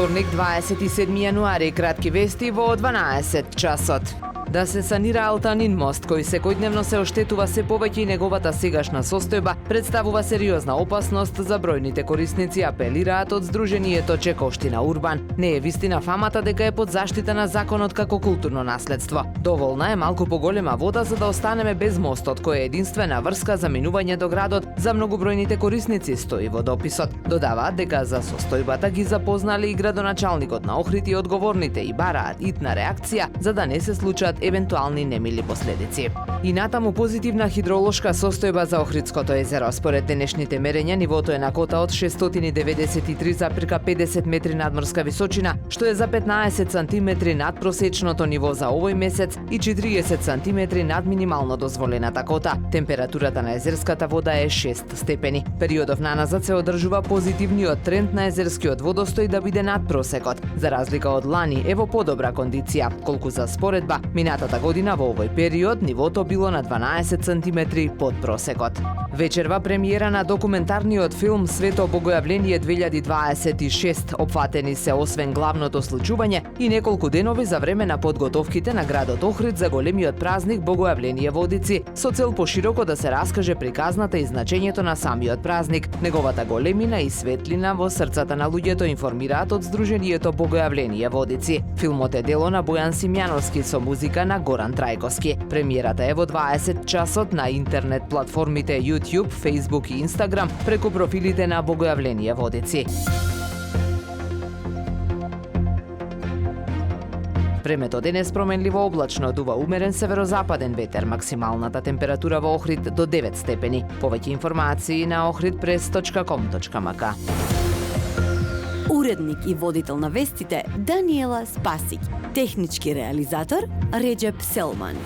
вторник 27 јануари, кратки вести во 12 часот. Да се санира Алтанин мост, кој секојдневно се оштетува се повеќе и неговата сегашна состојба представува сериозна опасност за бројните корисници, апелираат од Сдруженијето Чекоштина Урбан. Не е вистина фамата дека е под заштита на законот како културно наследство. Доволна е малку поголема вода за да останеме без мостот, кој е единствена врска за минување до градот за многобројните корисници, стои во дописот. Додаваат дека за состојбата ги запознали и градоначалникот на Охрид и одговорните и бараат итна реакција за да не се случат евентуални немили последици. И натаму позитивна хидролошка состојба за Охридското езеро. Според денешните мерења, нивото е на кота од 693,50 метри надморска височина, што е за 15 сантиметри над просечното ниво за овој месец и 40 сантиметри над минимално дозволената кота. Температурата на езерската вода е 6 степени. Периодов наназад се одржува позитивниот тренд на езерскиот водостој да биде над просекот. За разлика од лани е во подобра кондиција. Колку за споредба, минатата година во овој период нивото било на 12 сантиметри под просекот. Вечерва премиера на документарниот филм Свето Богојавление 2026. Опфатени се освен главното случување и неколку денови за време на подготовките на градот Охрид за големиот празник Богојавление во Одици, со цел пошироко да се раскаже приказната и значењето на самиот празник, неговата големина и светлина во срцата на луѓето, информираат од Сдруженијето Богојавление во Одици. Филмот е дело на Бојан Симјановски со музика на Горан Трајковски. Премиерата е во 20 часот на интернет платформите YouTube, Facebook и Instagram преку профилите на Богојавление во Одици. Времето денес променливо облачно, дува умерен северозападен ветер, максималната температура во Охрид до 9 степени. Повеќе информации на ohridpress.com.mk. Уредник и водител на вестите Даниела Спасик. Технички реализатор Реджеп Селман.